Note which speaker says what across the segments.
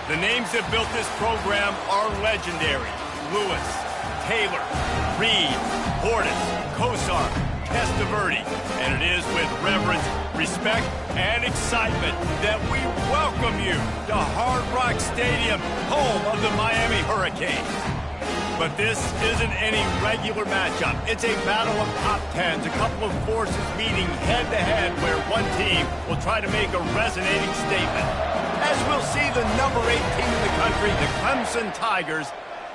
Speaker 1: The names that built this program are legendary. Lewis, Taylor, Reed, Portis, Kosar, Testaverde. And it is with reverence, respect, and excitement that we welcome you to Hard Rock Stadium, home of the Miami Hurricanes. But this isn't any regular matchup. It's a battle of top tens, a couple of forces meeting head-to-head where one team will try to make a resonating statement. As we'll see the number 8 team in the country, the Clemson Tigers,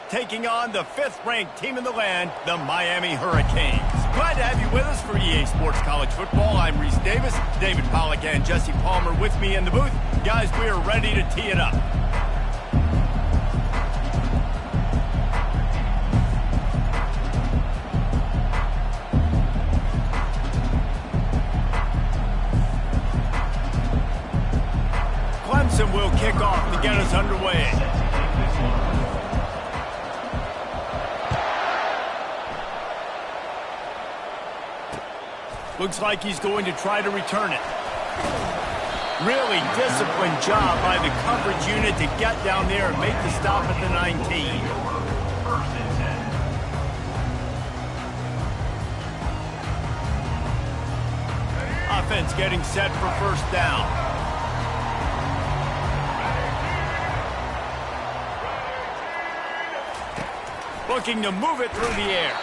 Speaker 1: taking on the 5th-ranked team in the land, the Miami Hurricanes. Glad to have you with us for EA Sports College Football. I'm Reese Davis, David Pollack and Jesse Palmer with me in the booth. Guys, we are ready to tee it up. Clemson will kick off to get us underway. Looks like he's going to try to return it. Really disciplined job by the coverage unit to get down there and make the stop at the 19. Offense getting set for first down. Looking to move it through the air.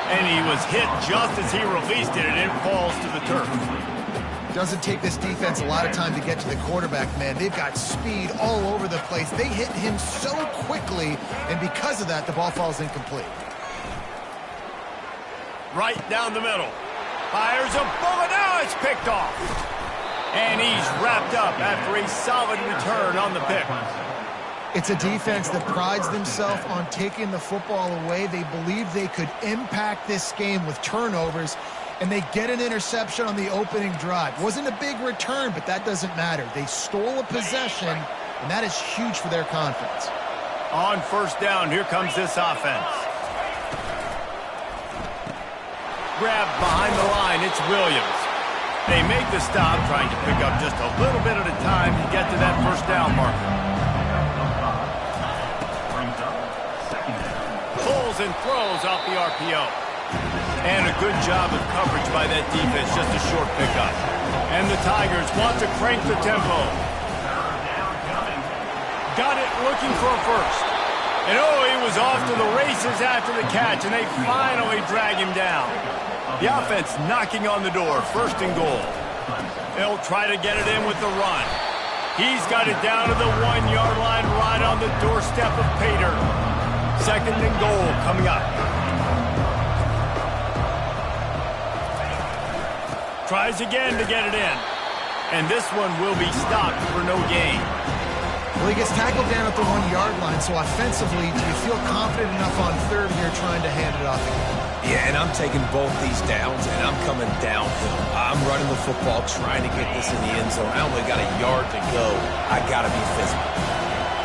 Speaker 1: And he was hit just as he released it, and it falls to the turf.
Speaker 2: Doesn't take this defense a lot of time to get to the quarterback, man. They've got speed all over the place. They hit him so quickly, and because of that, the ball falls incomplete.
Speaker 1: Right down the middle. Fires a bullet. Now it's picked off. And he's wrapped up after a solid return on the pick.
Speaker 2: It's a defense that prides themselves on taking the football away. They believe they could impact this game with turnovers, and they get an interception on the opening drive. Wasn't a big return, but that doesn't matter. They stole a possession, and that is huge for their confidence.
Speaker 1: On first down, here comes this offense. Grabbed behind the line, it's Williams. They make the stop, trying to pick up just a little bit at a time to get to that first down marker. Pulls and throws off the RPO. And a good job of coverage by that defense, just a short pickup. And the Tigers want to crank the tempo. Got it, looking for a first. And oh, he was off to the races after the catch, and they finally drag him down. The offense knocking on the door, first and goal. They'll try to get it in with the run. He's got it down to the 1-yard line, right on the doorstep of Pater. Second and goal coming up. Tries again to get it in. And this one will be stopped for no gain.
Speaker 2: Well, he gets tackled down at the 1-yard line, so offensively, do you feel confident enough on third here trying to hand it off again?
Speaker 3: Yeah, and I'm taking both these downs, and I'm coming downhill. I'm running the football, trying to get this in the end zone. I only got a yard to go. I got to be physical.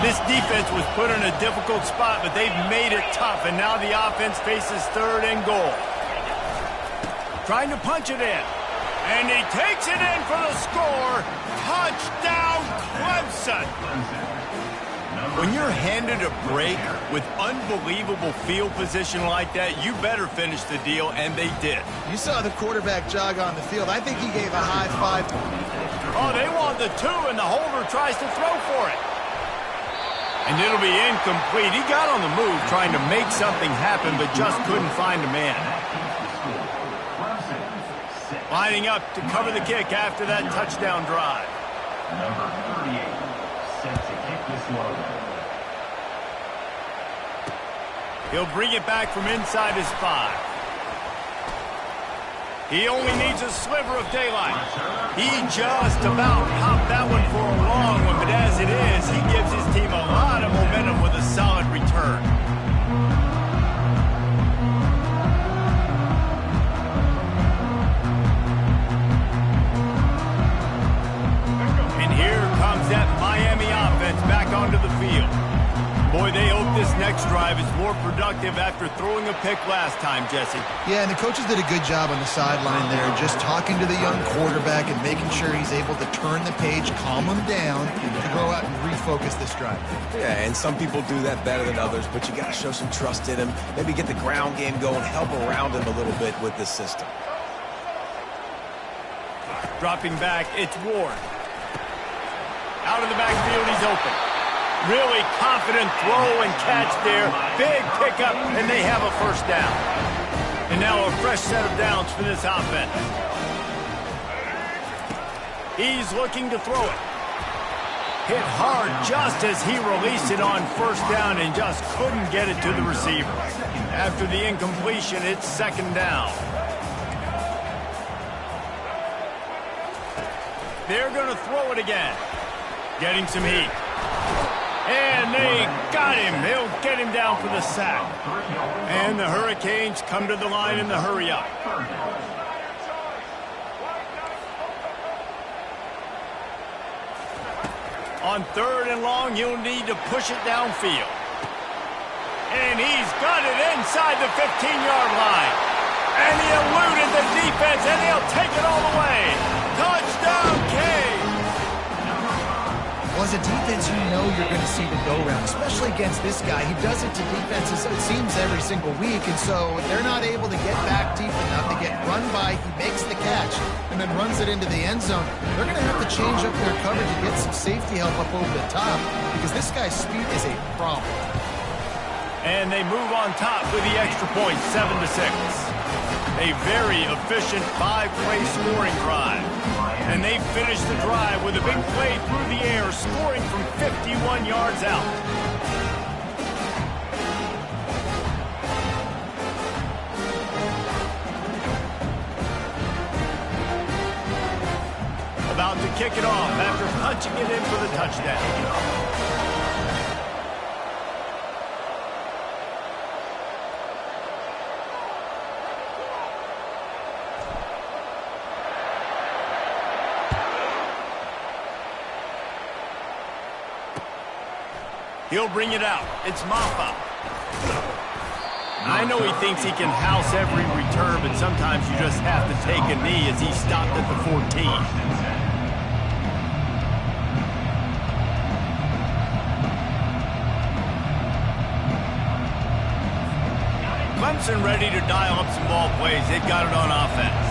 Speaker 1: This defense was put in a difficult spot, but they've made it tough, and now the offense faces third and goal. Trying to punch it in. And he takes it in for the score. Touchdown, Clemson. When you're handed a break with unbelievable field position like that, you better finish the deal, and they did.
Speaker 2: You saw the quarterback jog on the field. I think he gave a high five.
Speaker 1: Oh, they want the 2, and the holder tries to throw for it. And it'll be incomplete. He got on the move trying to make something happen, but just couldn't find a man. Lining up to cover the kick after that touchdown drive.
Speaker 4: Number 38, set to kick this one.
Speaker 1: He'll bring it back from inside his 5. He only needs a sliver of daylight. He just about popped that one for a long one, but as it is, he gives his team a lot of momentum with a solid return. And here comes that Miami offense back onto the field. Boy, they hope this next drive is more productive effective after throwing a pick last time, Jesse.
Speaker 2: Yeah, and the coaches did a good job on the sideline there, just talking to the young quarterback and making sure he's able to turn the page, calm him down, to go out and refocus this drive.
Speaker 3: Yeah, and some people do that better than others, but you got to show some trust in him. Maybe get the ground game going, help around him a little bit with this system.
Speaker 1: Dropping back, it's Ward. Out of the backfield, he's open. Really confident throw and catch there. Big pickup, and they have a first down. And now a fresh set of downs for this offense. He's looking to throw it. Hit hard just as he released it on first down and just couldn't get it to the receiver. After the incompletion, it's second down. They're going to throw it again. Getting some heat. And they got him. They'll get him down for the sack. And the Hurricanes come to the line in the hurry-up. On third and long, you'll need to push it downfield. And he's got it inside the 15-yard line. And he eluded the defense, and he'll take it all the way. Touchdown, Cade!
Speaker 2: Well, as a defense, you know you're going to see the go-round, especially against this guy. He does it to defenses, it seems, every single week, and so they're not able to get back deep enough. They get run by, he makes the catch, and then runs it into the end zone. They're going to have to change up their coverage and get some safety help up over the top, because this guy's speed is a problem.
Speaker 1: And they move on top with the extra point, 7-6. A very efficient 5-play scoring drive. And they finish the drive with a big play through the air, scoring from 51 yards out. About to kick it off after punching it in for the touchdown. He'll bring it out. It's Maffa. I know he thinks he can house every return, but sometimes you just have to take a knee as he stopped at the 14. Clemson ready to dial up some ball plays. They've got it on offense.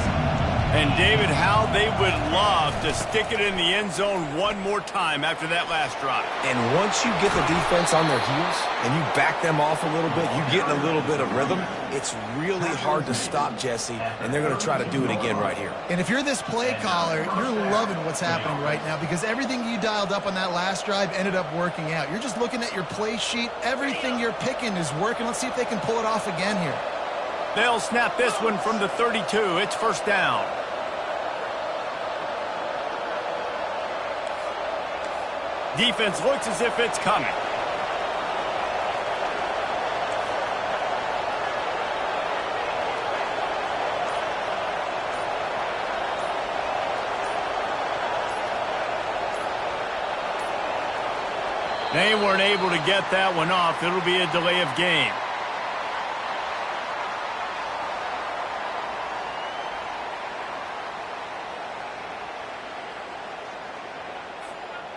Speaker 1: And, David, how they would love to stick it in the end zone one more time after that last drive.
Speaker 3: And once you get the defense on their heels and you back them off a little bit, you get in a little bit of rhythm, it's really hard to stop, Jesse, and they're going to try to do it again right here.
Speaker 2: And if you're this play caller, you're loving what's happening right now because everything you dialed up on that last drive ended up working out. You're just looking at your play sheet. Everything you're picking is working. Let's see if they can pull it off again here.
Speaker 1: They'll snap this one from the 32. It's first down. Defense looks as if it's coming. They weren't able to get that one off. It'll be a delay of game.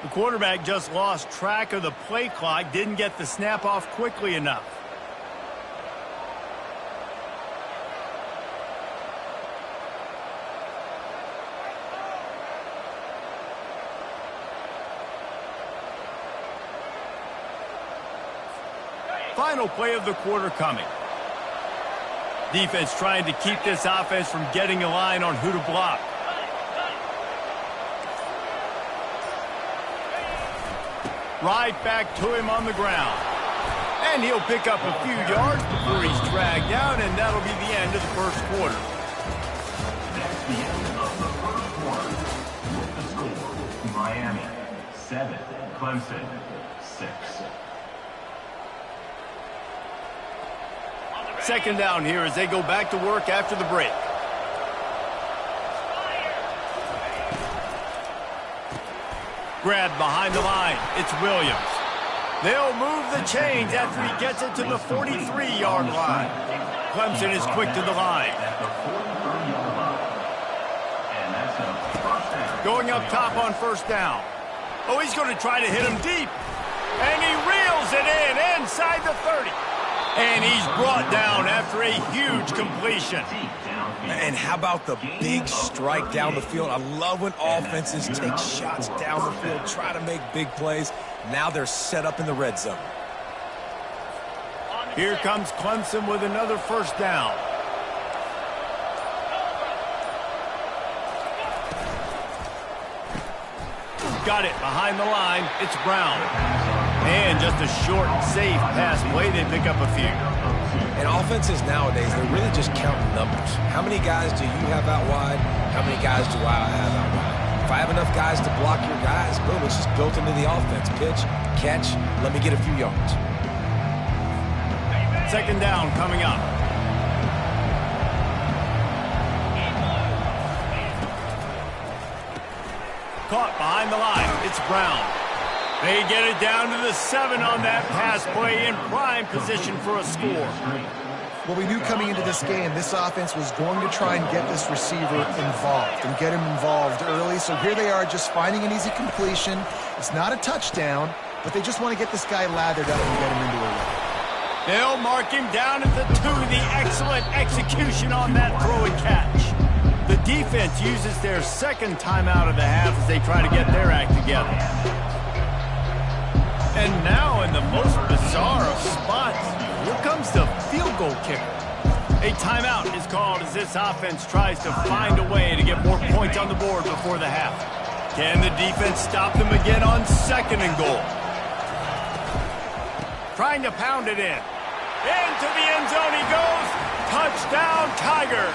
Speaker 1: The quarterback just lost track of the play clock, didn't get the snap off quickly enough. Final play of the quarter coming. Defense trying to keep this offense from getting a line on who to block. Right back to him on the ground. And he'll pick up a few yards before he's dragged down, and that'll be the end of the first quarter.
Speaker 4: That's the end of the first quarter. With the score, Miami 7, Clemson 6.
Speaker 1: Second down here as they go back to work after the break. Grabbed behind the line. It's Williams. They'll move the chains after he gets it to the 43-yard line. Clemson is quick to the line. Going up top on first down. Oh, he's going to try to hit him deep. And he reels it in inside the 30. And he's brought down after a huge completion.
Speaker 3: And how about the big strike down the field? I love when offenses take shots down the field, try to make big plays. Now they're set up in the red zone.
Speaker 1: Here comes Clemson with another first down. Got it behind the line. It's Brown. And just a short, safe pass play. They pick up a few.
Speaker 3: And offenses nowadays, they're really just counting numbers. How many guys do you have out wide? How many guys do I have out wide? If I have enough guys to block your guys, boom, it's just built into the offense. Pitch, catch, let me get a few yards.
Speaker 1: Second down coming up. Caught behind the line. It's Brown. They get it down to the 7 on that pass play in prime position for a score.
Speaker 2: Well, we knew coming into this game, this offense was going to try and get this receiver involved and get him involved early. So here they are just finding an easy completion. It's not a touchdown, but they just want to get this guy lathered up and get him into a run.
Speaker 1: They'll mark him down at the 2. The excellent execution on that throw and catch. The defense uses their second timeout of the half as they try to get their act together. And now in the most bizarre of spots, here comes the field goal kicker. A timeout is called as this offense tries to find a way to get more points on the board before the half. Can the defense stop them again on 2nd and goal? Trying to pound it in. Into the end zone he goes. Touchdown, Tigers.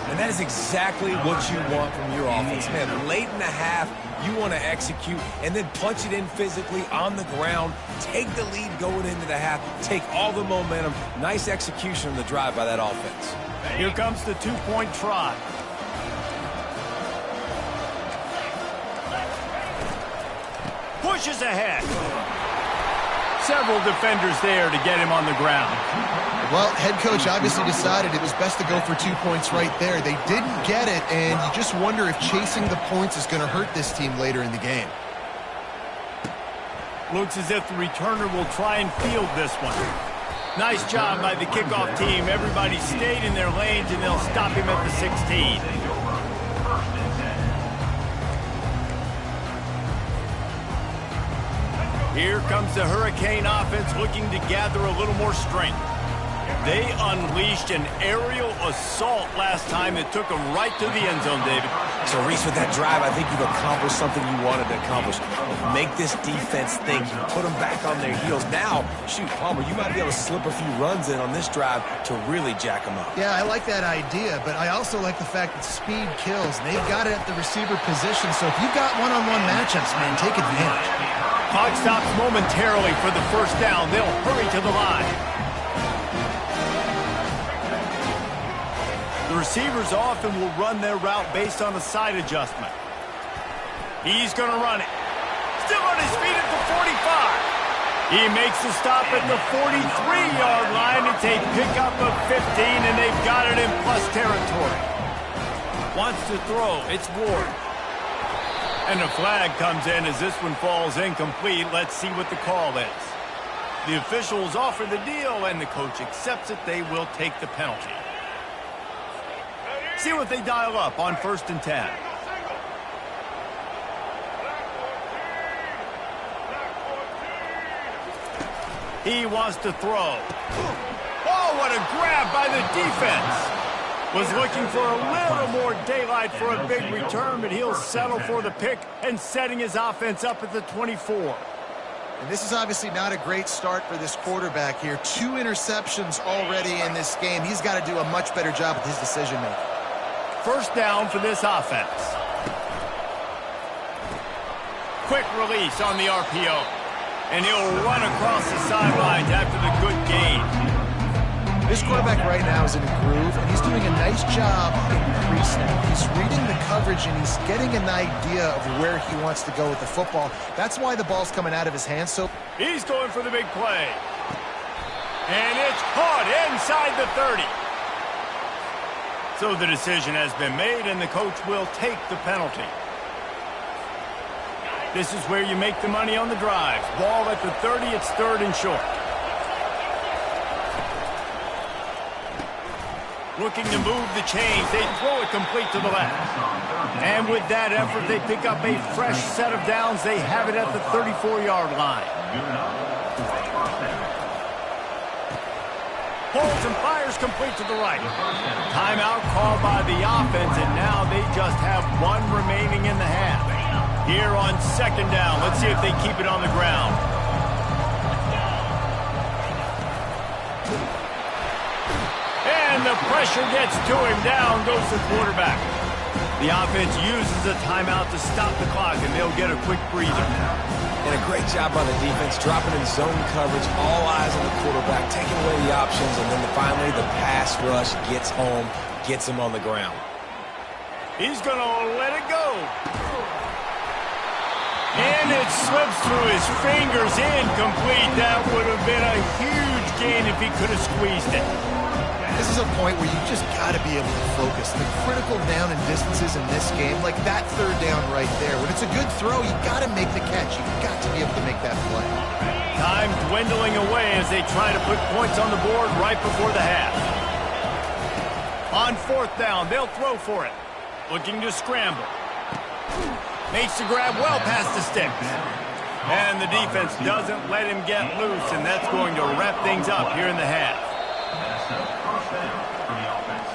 Speaker 3: And that is exactly what you want from your offense. Man, late in the half, you want to execute and then punch it in physically on the ground, take the lead going into the half, take all the momentum. Nice execution on the drive by that offense.
Speaker 1: Here comes the 2-point try. Pushes ahead. Several defenders there to get him on the ground.
Speaker 2: Well, head coach obviously decided it was best to go for 2 points right there. They didn't get it, and you just wonder if chasing the points is going to hurt this team later in the game.
Speaker 1: Looks as if the returner will try and field this one. Nice job by the kickoff team. Everybody stayed in their lanes, and they'll stop him at the 16. Here comes the Hurricane offense looking to gather a little more strength. They unleashed an aerial assault last time that took them right to the end zone, David.
Speaker 3: So, Reese, with that drive, I think you've accomplished something you wanted to accomplish. Make this defense think. You put them back on their heels. Now, shoot, Palmer, you might be able to slip a few runs in on this drive to really jack them up.
Speaker 2: Yeah, I like that idea, but I also like the fact that speed kills. They've got it at the receiver position, so if you've got one-on-one matchups, man, take advantage.
Speaker 1: Clock stops momentarily for the first down. They'll hurry to the line. The receivers often will run their route based on a side adjustment. He's going to run it. Still on his feet at the 45. He makes the stop at the 43-yard line. It's a pickup of 15, and they've got it in plus territory. Wants to throw. It's Ward. And a flag comes in as this one falls incomplete. Let's see what the call is. The officials offer the deal, and the coach accepts it. They will take the penalty. See what they dial up on 1st and 10. He wants to throw. Oh, what a grab by the defense. Was looking for a little more daylight for a big return, but he'll settle for the pick and setting his offense up at the 24.
Speaker 2: And this is obviously not a great start for this quarterback here. 2 interceptions already in this game. He's got to do a much better job with his decision-making.
Speaker 1: First down for this offense. Quick release on the RPO. And he'll run across the sidelines after the good gain.
Speaker 2: This quarterback right now is in a groove, and he's doing a nice job in pre-snap. He's reading the coverage, and he's getting an idea of where he wants to go with the football. That's why the ball's coming out of his hands. So
Speaker 1: he's going for the big play. And it's caught inside the 30. So the decision has been made, and the coach will take the penalty. This is where you make the money on the drives. Ball at the 30, it's 3rd and short. Looking to move the chains. They throw it complete to the left. And with that effort, they pick up a fresh set of downs. They have it at the 34-yard line. Pulls and fires complete to the right. Timeout called by the offense, and now they just have one remaining in the half. Here on 2nd down, let's see if they keep it on the ground. And the pressure gets to him. Down goes the quarterback. The offense uses a timeout to stop the clock, and they'll get a quick breather.
Speaker 3: And a great job on the defense, dropping in zone coverage, all eyes on the quarterback, taking away the options, and then finally the pass rush gets home, gets him on the ground.
Speaker 1: He's going to let it go. And it slips through his fingers, incomplete. That would have been a huge gain if he could have squeezed it.
Speaker 2: this is a point where you just got to be able to focus. The critical down and distances in this game, like that 3rd down right there, when it's a good throw, you got to make the catch. You've got to be able to make that play.
Speaker 1: Time dwindling away as they try to put points on the board right before the half. On 4th down, they'll throw for it. Looking to scramble. Makes the grab well past the sticks. And the defense doesn't let him get loose, and that's going to wrap things up here in the half.
Speaker 4: That's a 1st down for the offense.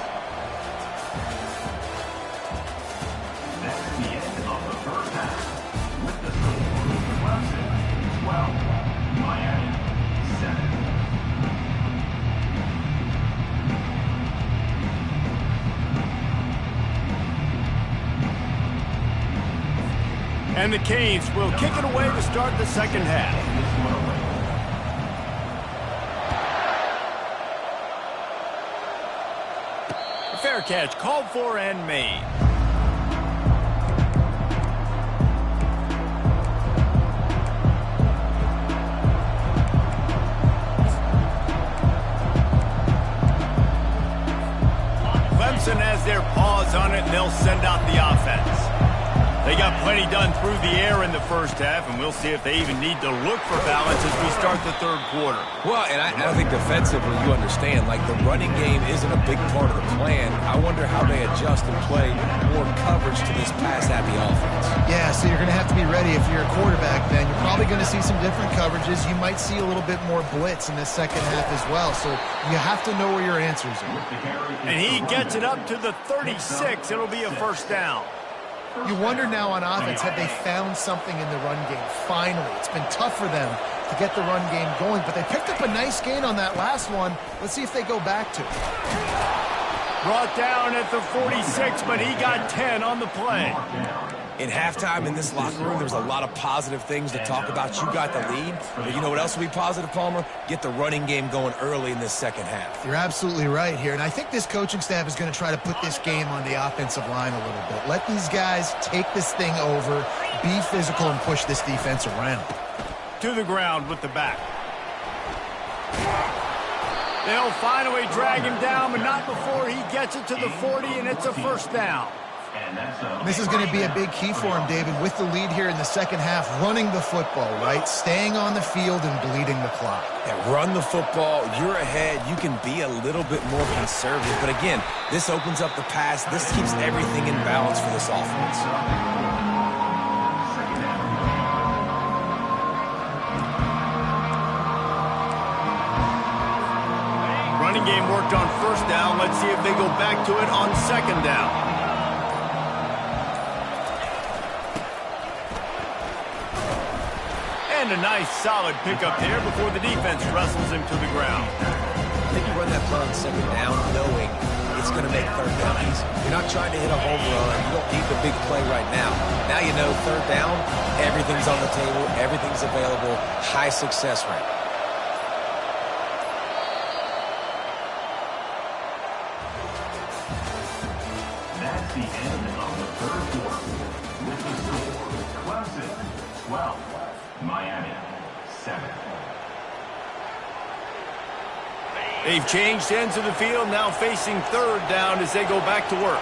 Speaker 4: That's the end of the 1st half. With the score, Clemson 12, Miami 7.
Speaker 1: And the Canes will kick it away to start the 2nd half. A fair catch called for and made. Clemson has their paws on it, and they'll send out the offense. They got plenty done through the air in the 1st half, and we'll see if they even need to look for balance as we start the 3rd quarter.
Speaker 3: Well, and I think defensively, you understand, like the running game isn't a big part of the plan. I wonder how they adjust and play more coverage to this pass-happy offense.
Speaker 2: Yeah, so you're going to have to be ready if you're a quarterback then. You're probably going to see some different coverages. You might see a little bit more blitz in the 2nd half as well, so you have to know where your answers are.
Speaker 1: And he gets it up to the 36. It'll be a 1st down.
Speaker 2: You wonder now on offense, have they found something in the run game? Finally, it's been tough for them to get the run game going, but they picked up a nice gain on that last one. Let's see if they go back to it.
Speaker 1: Brought down at the 46, but he got 10 on the play.
Speaker 3: In halftime in this locker room, there was a lot of positive things to talk about. You got the lead, but you know what else will be positive, Palmer? Get the running game going early in this 2nd half.
Speaker 2: You're absolutely right here, and I think this coaching staff is going to try to put this game on the offensive line a little bit. Let these guys take this thing over, be physical, and push this defense around.
Speaker 1: To the ground with the back. They'll finally drag him down, but not before he gets it to the 40, and it's a 1st down.
Speaker 2: This is going to be a big key for him, David, with the lead here in the 2nd half, running the football, right? Staying on the field and bleeding the clock.
Speaker 3: Yeah, run the football. You're ahead. You can be a little bit more conservative. But again, this opens up the pass. This keeps everything in balance for this offense.
Speaker 1: Running game worked on 1st down. Let's see if they go back to it on 2nd down. And a nice solid pickup there before the defense wrestles him to the ground.
Speaker 3: I think you run that play on 2nd down knowing it's going to make 3rd down easy. You're not trying to hit a home run. You don't need the big play right now. Now you know 3rd down, everything's on the table, everything's available, high success rate.
Speaker 4: That's the end of the third quarter. With the score, Clemson 12, Miami 7.
Speaker 1: They've changed ends of the field, now facing third down as they go back to work.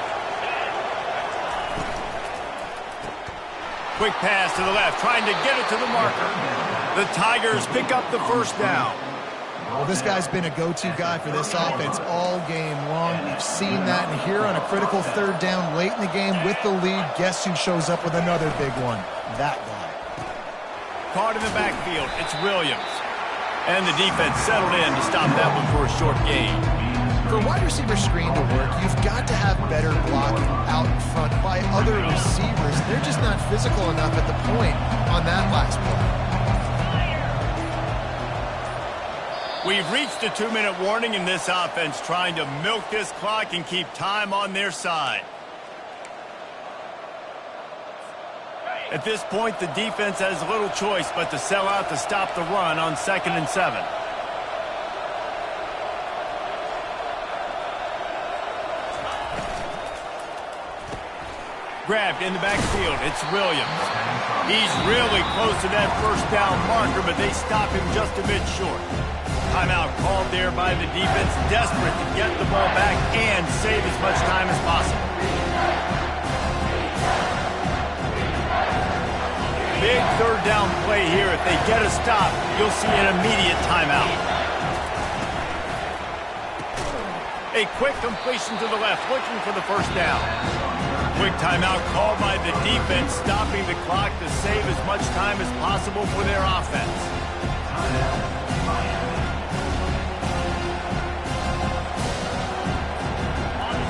Speaker 1: Quick pass to the left, trying to get it to the marker. The Tigers pick up the first down.
Speaker 2: Well, this guy's been a go-to guy for this offense all game long. We've seen that, and here on a critical third down late in the game with the lead, guess who shows up with another big one? That guy.
Speaker 1: Caught in the backfield, it's Williams. And the defense settled in to stop that one for a short gain.
Speaker 2: For a wide receiver screen to work, you've got to have better blocking out in front by other receivers. They're just not physical enough at the point on that last play.
Speaker 1: We've reached the 2-minute warning in this offense, trying to milk this clock and keep time on their side. At this point, the defense has little choice but to sell out to stop the run on 2nd and 7. Grabbed in the backfield, it's Williams. He's really close to that first down marker, but they stop him just a bit short. Timeout called there by the defense, desperate to get the ball back and save as much time as possible. Big third down play here. If they get a stop, you'll see an immediate timeout. A quick completion to the left, looking for the first down. Quick timeout called by the defense, stopping the clock to save as much time as possible for their offense.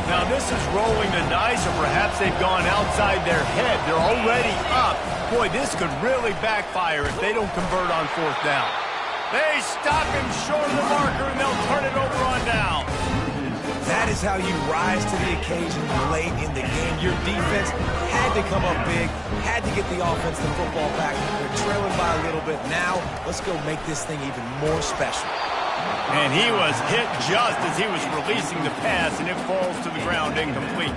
Speaker 1: Now this is rolling the dice, or perhaps they've gone outside their head. They're already up. Boy, this could really backfire if they don't convert on 4th down. They stop him short of the marker, and they'll turn it over on down.
Speaker 3: That is how you rise to the occasion late in the game. Your defense had to come up big, had to get the offense the football back. They're trailing by a little bit. Now, let's go make this thing even more special.
Speaker 1: And he was hit just as he was releasing the pass, and it falls to the ground incomplete.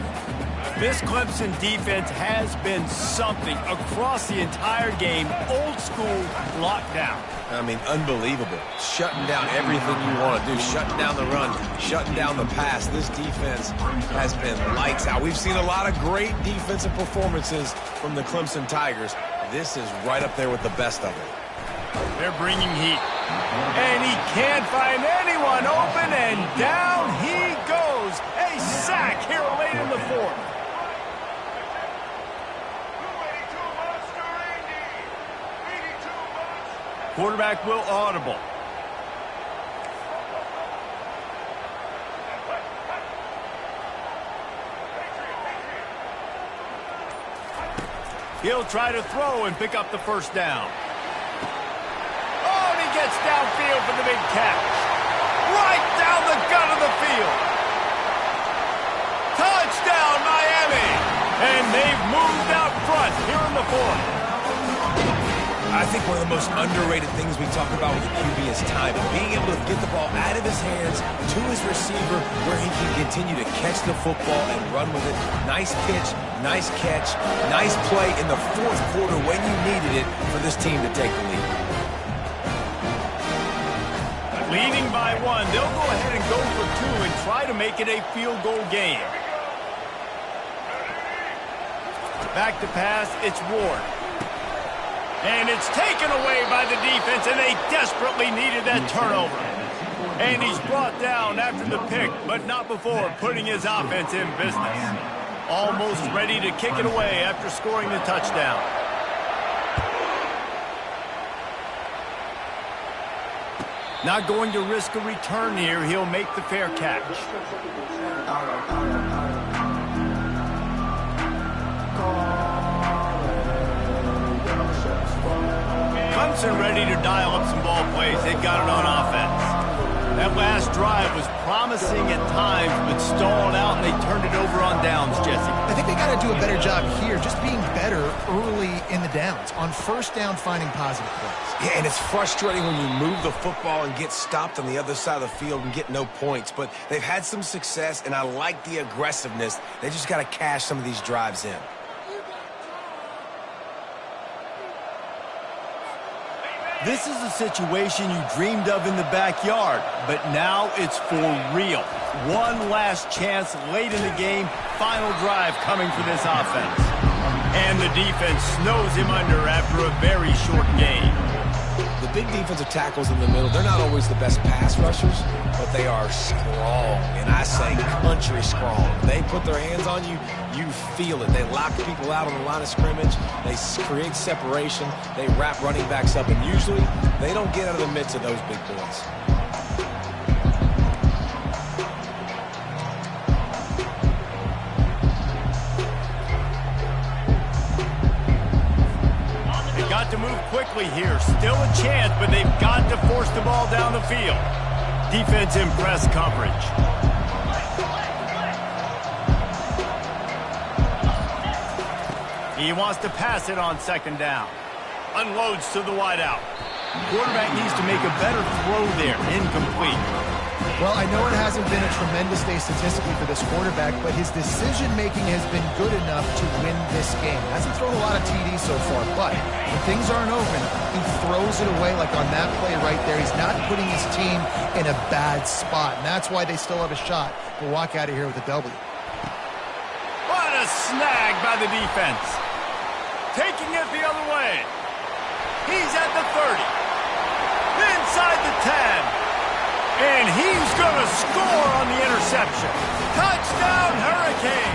Speaker 1: This Clemson defense has been something across the entire game. Old school lockdown.
Speaker 3: I mean, unbelievable. Shutting down everything you want to do. Shutting down the run. Shutting down the pass. This defense has been lights out. We've seen a lot of great defensive performances from the Clemson Tigers. This is right up there with the best of it.
Speaker 1: They're bringing heat. And he can't find anyone open, and down he goes. A sack here late in the 4th. Quarterback will audible. He'll try to throw and pick up the first down. Oh, and he gets downfield for the big catch. Right down the gut of the field. Touchdown, Miami. And they've moved out front here in the 4th.
Speaker 3: I think one of the most underrated things we talk about with the QB is timing. Being able to get the ball out of his hands to his receiver where he can continue to catch the football and run with it. Nice pitch, nice catch, nice play in the 4th quarter when you needed it for this team to take the lead.
Speaker 1: Leading by 1, they'll go ahead and go for 2 and try to make it a field goal game. Back to pass, it's Ward. And it's taken away by the defense, and they desperately needed that turnover. And he's brought down after the pick, but not before putting his offense in business. Almost ready to kick it away after scoring the touchdown. Not going to risk a return here. He'll make the fair catch. Clemson ready to dial up some ball plays. They've got it on offense. That last drive was promising at times, but stalled out, and they turned it over on downs, Jesse.
Speaker 2: I think they got to do a better job here, just being better early in the downs. On first down, finding positive plays.
Speaker 3: Yeah, and it's frustrating when you move the football and get stopped on the other side of the field and get no points. But they've had some success, and I like the aggressiveness. They just got to cash some of these drives in.
Speaker 5: This is a situation you dreamed of in the backyard, but now it's for real. One last chance late in the game, final drive coming for this offense.
Speaker 1: And the defense snows him under after a very short game.
Speaker 3: The big defensive tackles in the middle, they're not always the best pass rushers, but they are strong, and I say country strong. They put their hands on you, you feel it. They lock people out on the line of scrimmage. They create separation. They wrap running backs up, and usually they don't get out of the midst of those big boys.
Speaker 1: Got to move quickly here. Still a chance, but they've got to force the ball down the field. Defense in press coverage. He wants to pass it on second down. Unloads to the wideout. Quarterback needs to make a better throw there. Incomplete.
Speaker 2: Well, I know it hasn't been a tremendous day statistically for this quarterback, but his decision-making has been good enough to win this game. Hasn't thrown a lot of TDs so far, but when things aren't open, he throws it away like on that play right there. He's not putting his team in a bad spot, and that's why they still have a shot to walk out of here with a W.
Speaker 1: What a snag by the defense. Taking it the other way. He's at the 30. Inside the 10. And he's going to score on the interception. Touchdown, Hurricane!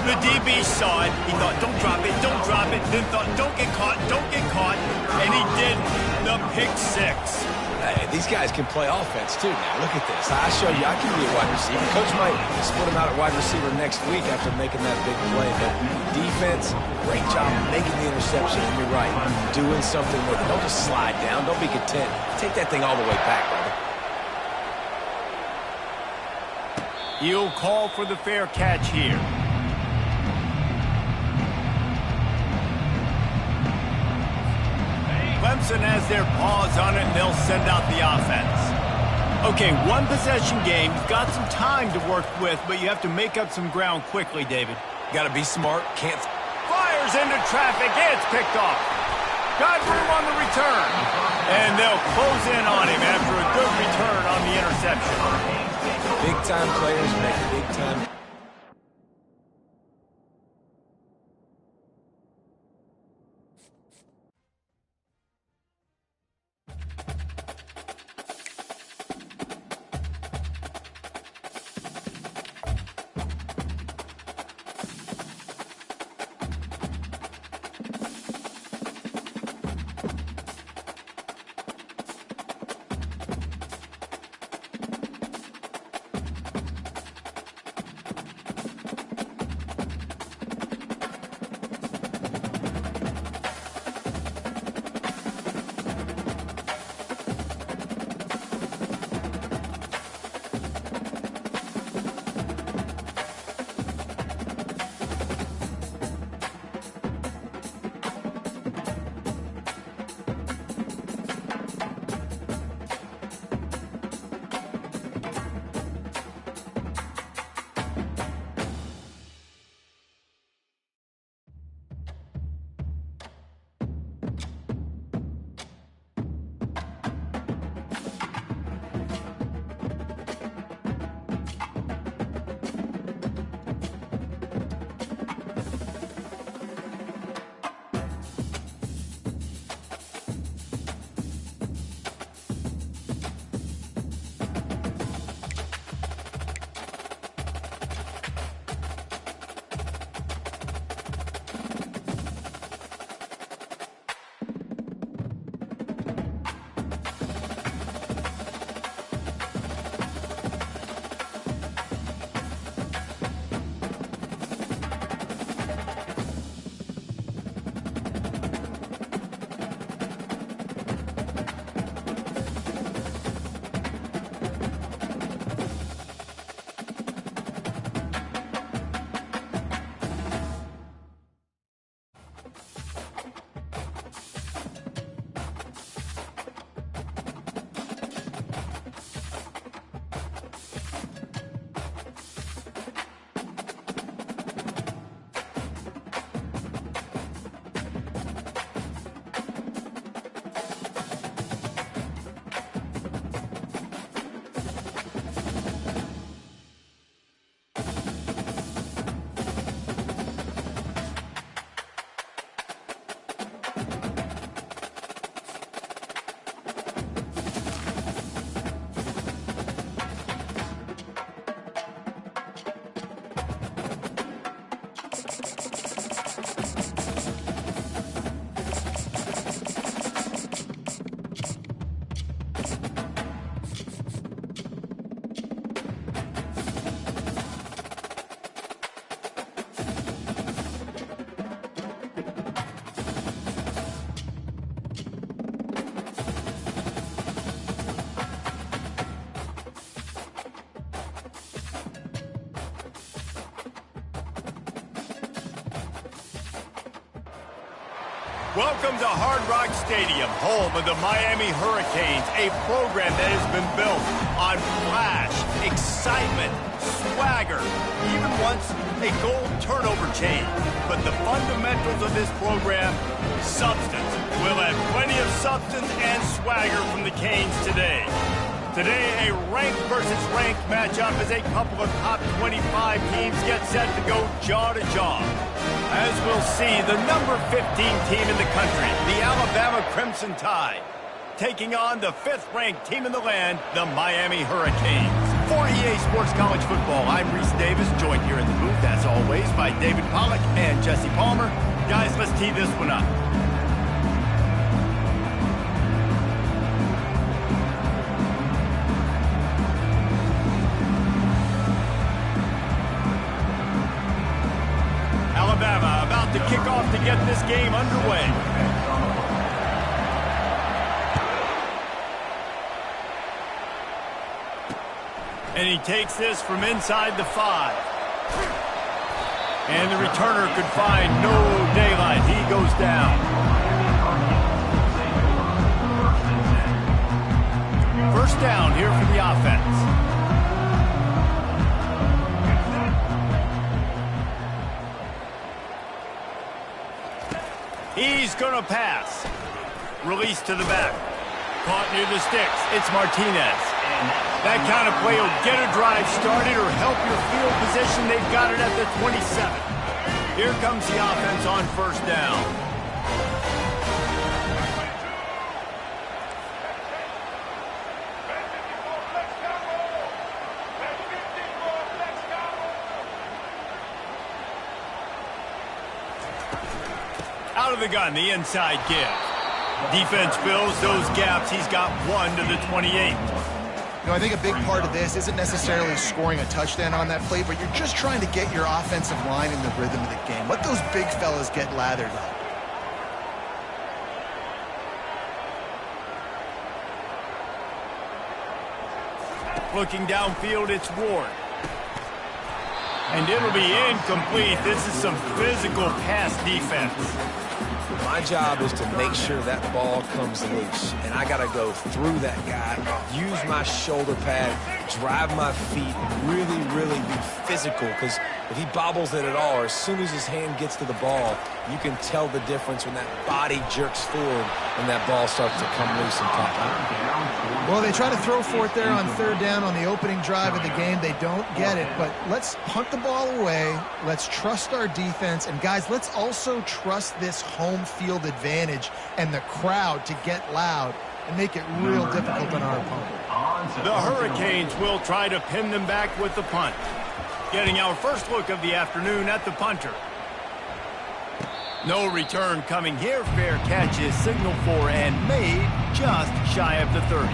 Speaker 1: The DB saw it. He thought, don't drop it, don't drop it. Then thought, don't get caught, don't get caught. And he did the pick six.
Speaker 3: Hey, these guys can play offense, too, now. Look at this. I show you I can be a wide receiver. Coach might split him out at wide receiver next week after making that big play. But defense, great job making the interception. And you're right, doing something with it. Don't just slide down. Don't be content. Take that thing all the way back, brother.
Speaker 1: He'll call for the fair catch here. Clemson has their paws on it, and they'll send out the offense. Okay, one possession game. You've got some time to work with, but you have to make up some ground quickly, David.
Speaker 3: Got to be smart. Can't.
Speaker 1: Fires into traffic. It's picked off. Got room on the return. And they'll close in on him after a good return on the interception.
Speaker 3: Big-time players make big-time.
Speaker 1: Welcome to Hard Rock Stadium, home of the Miami Hurricanes, a program that has been built on flash, excitement, swagger, even once a gold turnover chain. But the fundamentals of this program, substance. We'll have plenty of substance and swagger from the Canes today. Today, a ranked versus ranked matchup as a couple of top 25 teams get set to go jaw to jaw. As we'll see, the number 15 team in the country, the Alabama Crimson Tide, taking on the 5th-ranked team in the land, the Miami Hurricanes. For EA Sports College Football, I'm Reese Davis, joined here in the booth, as always, by David Pollack and Jesse Palmer. Guys, let's tee this one up. Alabama about to kick off to get this game underway. And he takes this from inside the 5. And the returner could find no daylight. He goes down. First down here for the offense. He's going to pass. Release to the back. Caught near the sticks. It's Martinez. That kind of play will get a drive started or help your field position. They've got it at the 27. Here comes the offense on first down. Out of the gun, the inside give. Defense fills those gaps. He's got 1 to the 28.
Speaker 2: You know, I think a big part of this isn't necessarily scoring a touchdown on that play, but you're just trying to get your offensive line in the rhythm of the game. Let those big fellas get lathered up.
Speaker 1: Looking downfield, it's Ward. And it'll be incomplete. This is some physical pass defense.
Speaker 3: My job is to make sure that ball comes loose, and I got to go through that guy, use my shoulder pad, drive my feet, really, really be physical, because if he bobbles it at all, or as soon as his hand gets to the ball, you can tell the difference when that body jerks forward and that ball starts to come loose and pop out.
Speaker 2: Well, they try to throw for it there on third down on the opening drive of the game. They don't get it, but let's punt the ball away. Let's trust our defense. And, guys, let's also trust this home field advantage and the crowd to get loud and make it real difficult on our opponent.
Speaker 1: The Hurricanes will try to pin them back with the punt. Getting our first look of the afternoon at the punter. No return coming here. Fair catch is signaled for and made just shy of the 30.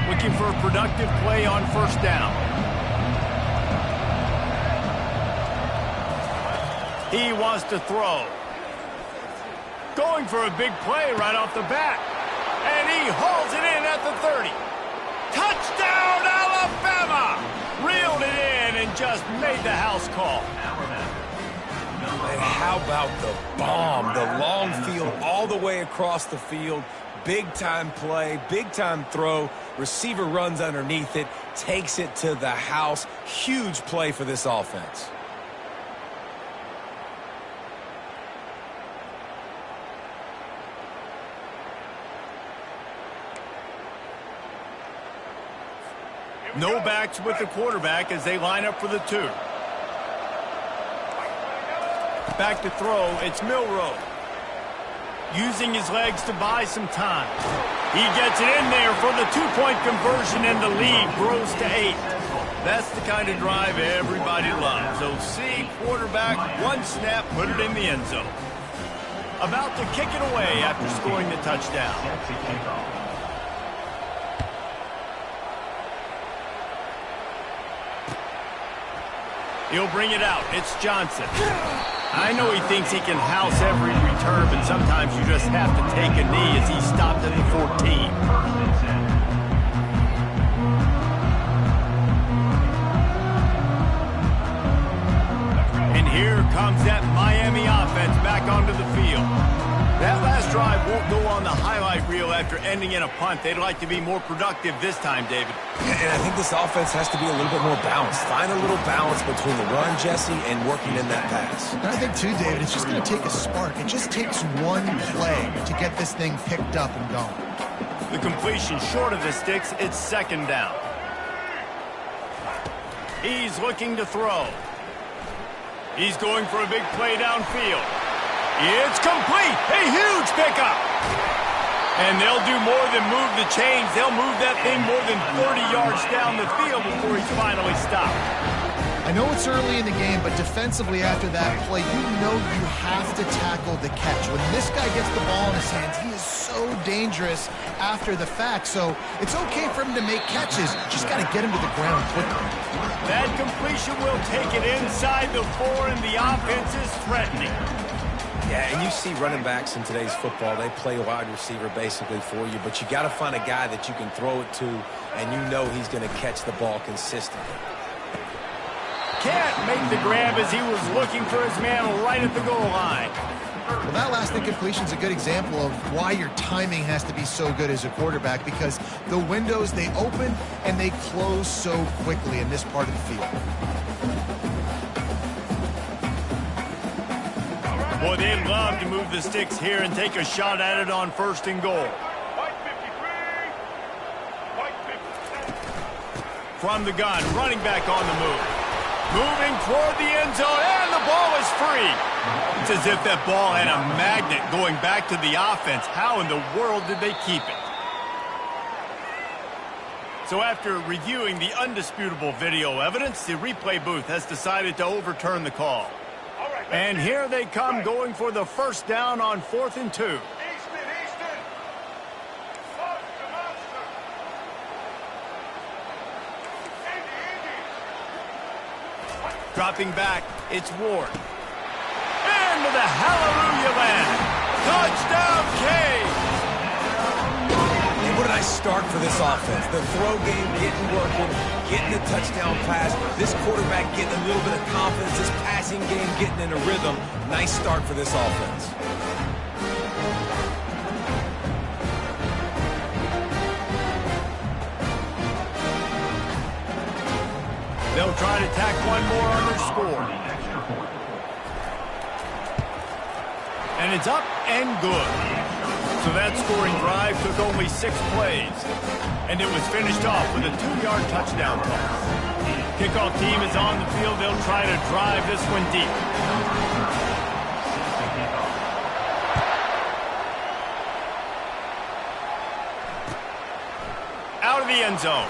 Speaker 1: Looking for a productive play on first down. He wants to throw. Going for a big play right off the bat. And he hauls it in at the 30. Touchdown, Alabama! Reeled it in and just made the house call.
Speaker 3: And how about the bomb? The long field all the way across the field. Big-time play, big-time throw. Receiver runs underneath it, takes it to the house. Huge play for this offense.
Speaker 1: No backs with the quarterback as they line up for the 2. Back to throw, it's Milroe. Using his legs to buy some time. He gets it in there for the 2-point conversion, and the lead grows to 8. That's the kind of drive everybody loves. OC, quarterback, 1 snap, put it in the end zone. About to kick it away after scoring the touchdown. He'll bring it out. It's Johnson.
Speaker 3: I know he thinks he can house every return, but sometimes you just have to take a knee as he stopped at the 14.
Speaker 1: And here comes that Miami offense back onto the field. That last drive won't go on the highlight reel after ending in a punt. They'd like to be more productive this time, David.
Speaker 3: And I think this offense has to be a little bit more balanced. Find a little balance between the run, Jesse, and working in that pass.
Speaker 2: And I think, too, David, it's just going to take a spark. It just takes one play to get this thing picked up and going.
Speaker 1: The completion short of the sticks, it's second down. He's looking to throw. He's going for a big play downfield. It's complete. A huge pickup. And they'll do more than move the chains. They'll move that thing more than 30 yards down the field before he's finally stopped.
Speaker 2: I know it's early in the game, but defensively after that play, you know you have to tackle the catch. When this guy gets the ball in his hands, he is so dangerous after the fact. So it's okay for him to make catches. Just got to get him to the ground quickly.
Speaker 1: That completion will take it inside the 4, and the offense is threatening.
Speaker 3: Yeah, and you see running backs in today's football, they play wide receiver basically for you, but you got to find a guy that you can throw it to, and you know he's going to catch the ball consistently.
Speaker 1: Can't make the grab as he was looking for his man right at the goal line.
Speaker 2: Well, that last incompletion is a good example of why your timing has to be so good as a quarterback, because the windows, they open and they close so quickly in this part of the field.
Speaker 1: Boy, they'd love to move the sticks here and take a shot at it on 1st and goal. From the gun, running back on the move. Moving toward the end zone, and the ball is free. It's as if that ball had a magnet going back to the offense. How in the world did they keep it? So after reviewing the undisputable video evidence, the replay booth has decided to overturn the call. And here they come, going for the 1st down on 4th and 2. Dropping back, it's Ward. Into the hallelujah land. Touchdown, Cade.
Speaker 3: And what a nice start for this offense. The throw game getting working, getting the touchdown pass. This quarterback getting a little bit of confidence. This passing game getting in a rhythm. Nice start for this offense.
Speaker 1: They'll try to tack one more on their score. And it's up and good. So that scoring drive took only 6 plays. And it was finished off with a 2-yard touchdown toss. Kickoff team is on the field. They'll try to drive this one deep. Out of the end zone.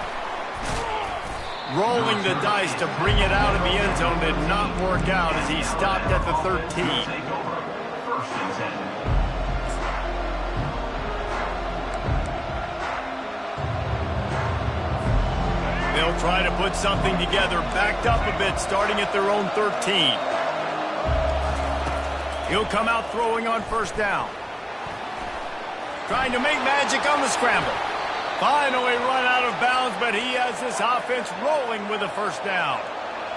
Speaker 1: Rolling the dice to bring it out of the end zone did not work out as he stopped at the 13. They'll try to put something together, backed up a bit, starting at their own 13. He'll come out throwing on 1st down. Trying to make magic on the scramble. Finally run out of bounds, but he has this offense rolling with a 1st down.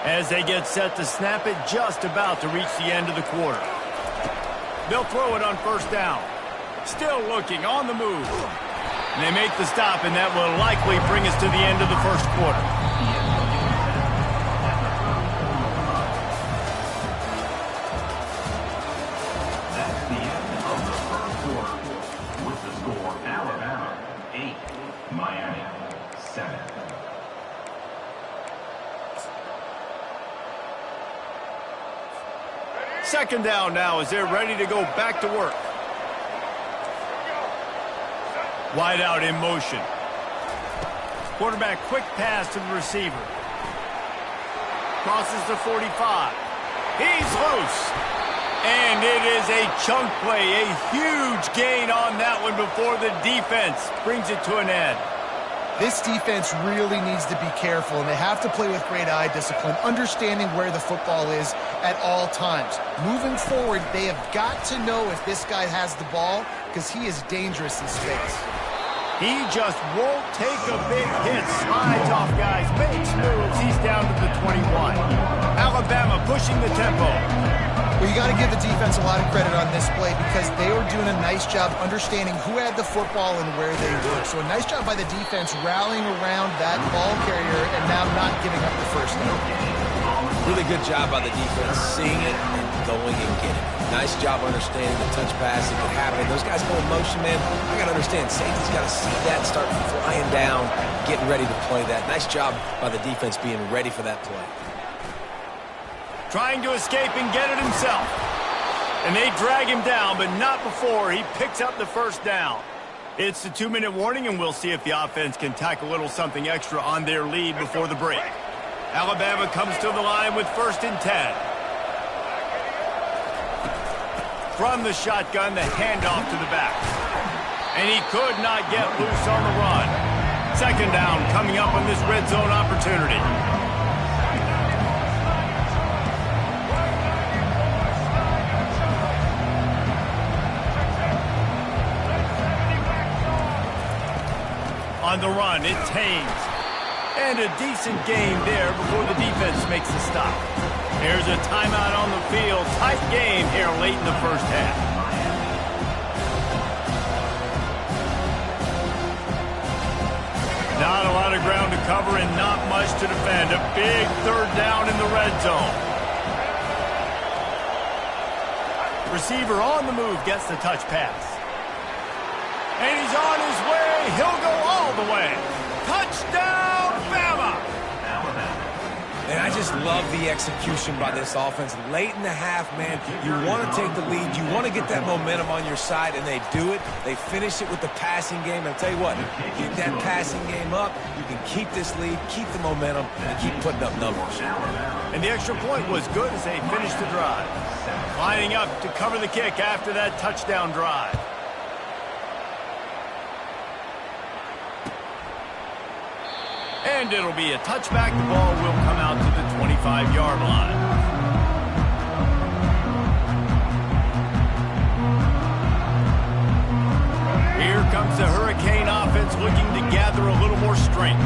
Speaker 1: As they get set to snap it, just about to reach the end of the quarter. They'll throw it on 1st down. Still looking, on the move. And they make the stop, and that will likely bring us to the end of the 1st quarter.
Speaker 4: That's the end of the 1st quarter. With the score, Alabama 8, Miami 7.
Speaker 1: Second down now as they're ready to go back to work. Wide out in motion. Quarterback quick pass to the receiver. Crosses the 45. He's loose. And it is a chunk play, a huge gain on that one before the defense brings it to an end.
Speaker 2: This defense really needs to be careful, and they have to play with great eye discipline, understanding where the football is at all times. Moving forward, they have got to know if this guy has the ball, because he is dangerous in space.
Speaker 1: He just won't take a big hit. Slides off guys, makes moves. He's down to the 21. Alabama pushing the tempo.
Speaker 2: Well, you got to give the defense a lot of credit on this play because they were doing a nice job understanding who had the football and where they were. So a nice job by the defense rallying around that ball carrier and now not giving up the first down.
Speaker 3: Really good job by the defense, seeing it and going and getting it. Nice job understanding the touch pass that could happen. Those guys go in motion, man. I got to understand, safety's got to see that, start flying down, getting ready to play that. Nice job by the defense being ready for that play.
Speaker 1: Trying to escape and get it himself. And they drag him down, but not before he picks up the first down. It's the 2-minute warning, and we'll see if the offense can tack a little something extra on their lead before the break. Alabama comes to the line with 1st and 10. From the shotgun, the handoff to the back. And he could not get loose on the run. 2nd down coming up on this red zone opportunity. On the run, it's Haynes. And a decent game there before the defense makes the stop. There's a timeout on the field. Tight game here late in the first half. Not a lot of ground to cover and not much to defend. A big 3rd down in the red zone. Receiver on the move gets the touch pass. And he's on his way. He'll go all the way. Touchdown, Bama!
Speaker 3: And I just love the execution by this offense. Late in the half, man, you want to take the lead. You want to get that momentum on your side, and they do it. They finish it with the passing game. And I'll tell you what, keep that passing game up. You can keep this lead, keep the momentum, and keep putting up numbers.
Speaker 1: And the extra point was good as they finished the drive. Lining up to cover the kick after that touchdown drive. And it'll be a touchback. The ball will come out to the 25-yard line. Here comes the Hurricane offense looking to gather a little more strength.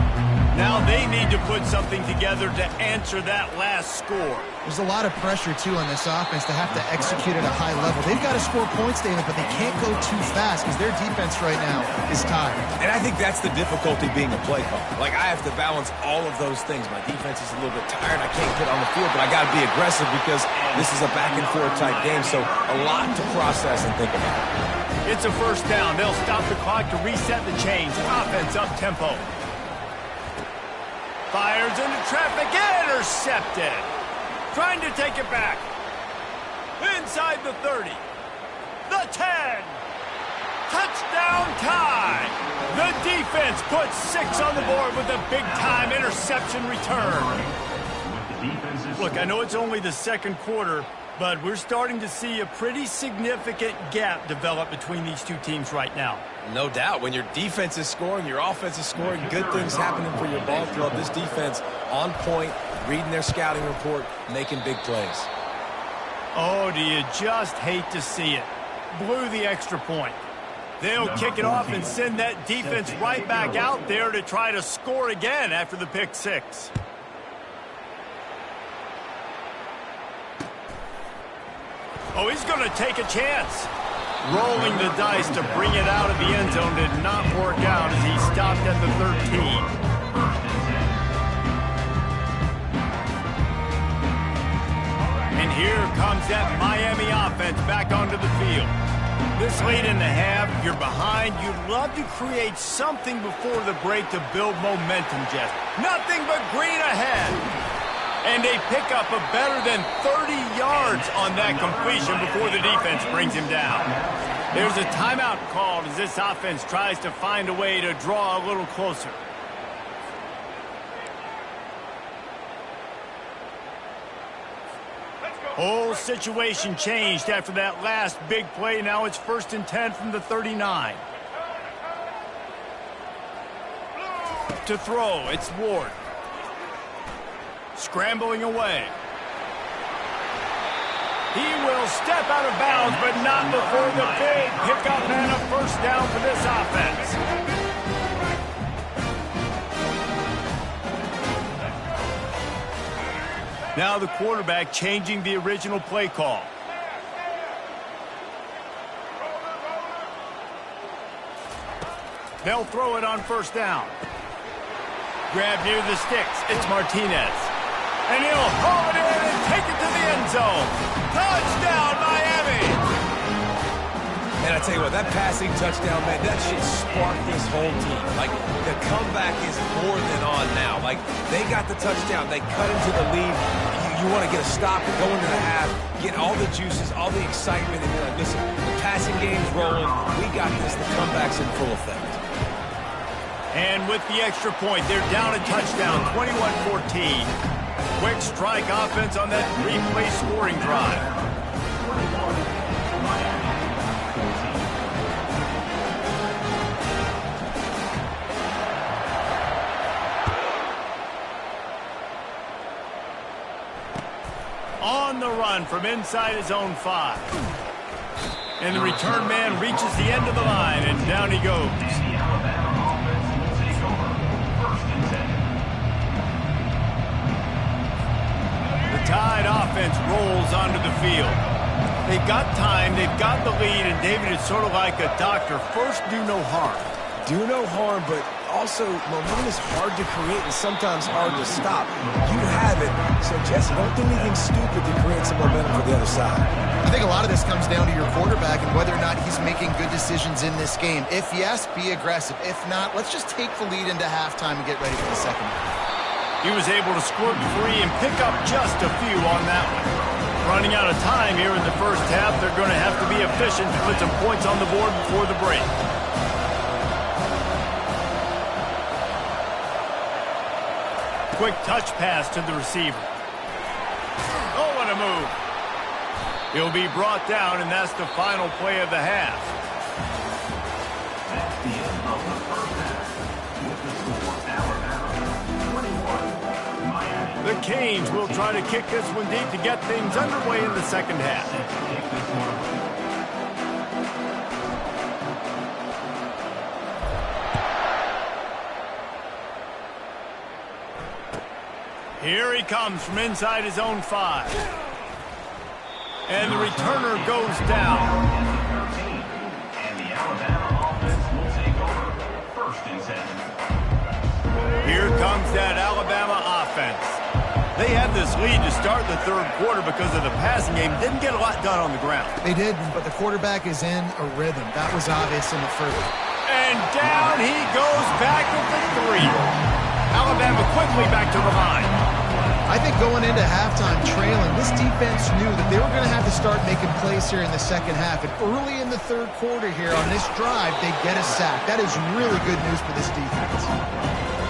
Speaker 1: Now they need to put something together to answer that last score.
Speaker 2: There's a lot of pressure, too, on this offense to have to execute at a high level. They've got to score points, David, but they can't go too fast because their defense right now is tired.
Speaker 3: And I think that's the difficulty being a play caller. Like, I have to balance all of those things. My defense is a little bit tired. I can't get on the field, but I got to be aggressive because this is a back-and-forth type game, so a lot to process and think about.
Speaker 1: It's a 1st down. They'll stop the clock to reset the chains. Offense up tempo. Fires into traffic, intercepted. Trying to take it back. Inside the 30. The 10. Touchdown tie. The defense puts 6 on the board with a big-time interception return. Look, I know it's only the 2nd quarter, but we're starting to see a pretty significant gap develop between these two teams right now.
Speaker 3: No doubt. When your defense is scoring, your offense is scoring, good things happening for your ball club. This defense on point, reading their scouting report, making big plays.
Speaker 1: Oh, do you just hate to see it? Blew the extra point. They'll kick it off and send that defense right back out there to try to score again after the pick 6. Oh, he's going to take a chance. Rolling the dice to bring it out of the end zone did not work out as he stopped at the 13. And here comes that Miami offense back onto the field. This late in the half, you're behind. You'd love to create something before the break to build momentum, Jeff. Nothing but green ahead. And they pick up a better than 30 yards on that completion before the defense brings him down. There's a timeout called as this offense tries to find a way to draw a little closer. Whole situation changed after that last big play. Now it's 1st and 10 from the 39. to throw. It's Ward. Scrambling away. He will step out of bounds, but not before the big pickup and a first down for this offense. Now the quarterback changing the original play call. They'll throw it on first down. Grab near the sticks. It's Martinez. And he'll haul it in and take it to the end zone. Touchdown, Miami!
Speaker 3: And I tell you what, that passing touchdown, man, that should spark this whole team. Like, the comeback is more than on now. Like, they got the touchdown. They cut into the lead. You want to get a stop and go into the half, get all the juices, all the excitement, and you're like, listen, the passing game's rolling. We got this. The comeback's in full effect.
Speaker 1: And with the extra point, they're down a touchdown, 21-14. Quick strike offense on that three-play scoring drive. On the run from inside his own 5. And the return man reaches the end of the line, and down he goes. Tide offense rolls onto the field. They've got time, they've got the lead, and David is sort of like a doctor. First, do no harm.
Speaker 3: Do no harm, but also momentum is hard to create and sometimes hard to stop. You have it, so Jesse, don't do anything stupid to create some momentum for the other side.
Speaker 2: I think a lot of this comes down to your quarterback and whether or not he's making good decisions in this game. If yes, be aggressive. If not, let's just take the lead into halftime and get ready for the second half.
Speaker 1: He was able to squirt free and pick up just a few on that one. Running out of time here in the first half, they're going to have to be efficient to put some points on the board before the break. Quick touch pass to the receiver. Oh, what a move. He'll be brought down, and that's the final play of the half.
Speaker 4: That's the end of the first half. With the score, Alabama 21, Miami.
Speaker 1: The Canes will try to kick this one deep to get things underway in the second half.
Speaker 4: Take this one.
Speaker 1: Here he comes from inside his own 5. And the returner goes down.
Speaker 4: And the Alabama offense will take over. First and 10.
Speaker 1: Here comes that Alabama offense. They had this lead to start the third quarter because of the passing game. Didn't get a lot done on the ground.
Speaker 2: They did, but the quarterback is in a rhythm. That was obvious in the first.
Speaker 1: And down he goes back with the 3. Alabama quickly back to the line.
Speaker 2: I think going into halftime trailing, this defense knew that they were going to have to start making plays here in the second half. And early in the third quarter here on this drive, they get a sack. That is really good news for this defense.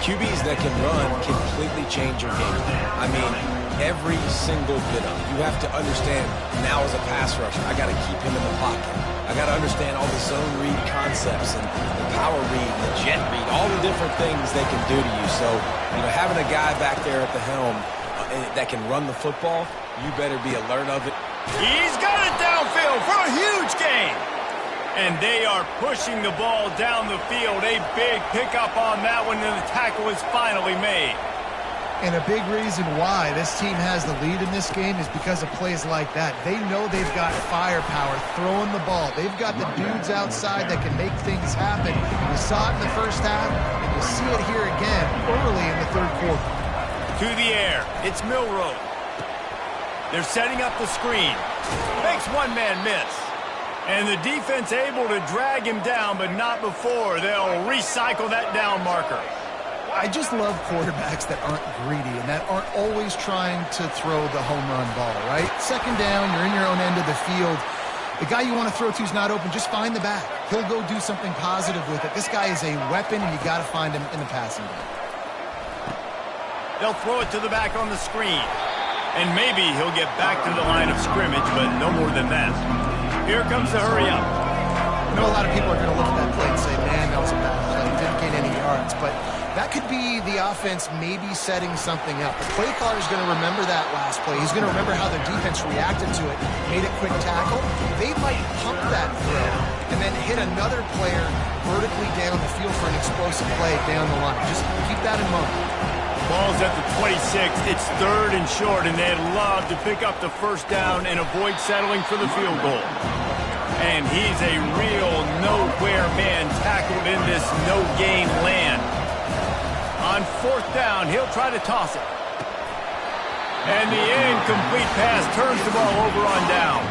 Speaker 3: QBs that can run completely change your game. I mean, every single bit of it. You have to understand, now as a pass rusher, I got to keep him in the pocket. I got to understand all the zone read concepts and the power read, the jet read, all the different things they can do to you. So, you know, having a guy back there at the helm that can run the football, you better be alert of it.
Speaker 1: He's got it downfield for a huge gain. And they are pushing the ball down the field. A big pickup on that one, and the tackle is finally made.
Speaker 2: And a big reason why this team has the lead in this game is because of plays like that. They know they've got firepower throwing the ball. They've got the dudes outside that can make things happen. We saw it in the first half, and you see it here again early in the third quarter.
Speaker 1: To the air, it's Milroe. They're setting up the screen. Makes one man miss. And the defense able to drag him down, but not before. They'll recycle that down marker.
Speaker 2: I just love quarterbacks that aren't greedy and that aren't always trying to throw the home run ball, right? Second down, you're in your own end of the field. The guy you want to throw to is not open. Just find the back. He'll go do something positive with it. This guy is a weapon, and you got to find him in the passing game.
Speaker 1: They'll throw it to the back on the screen. And maybe he'll get back to the line of scrimmage, but no more than that. Here comes the hurry up.
Speaker 2: I know a lot of people are going to look at that play and say, man, that was a bad play. Didn't gain any yards. But That could be the offense maybe setting something up. The play caller is going to remember that last play. He's going to remember how their defense reacted to it, made a quick tackle. They might pump that throw and then hit another player vertically down the field for an explosive play down the line. Just keep that in mind.
Speaker 1: Ball's at the 26. It's 3rd and short, and they'd love to pick up the first down and avoid settling for the field goal. And he's a real nowhere man tackled in this no-gain land. On 4th down, he'll try to toss it. And the incomplete pass turns the ball over on downs.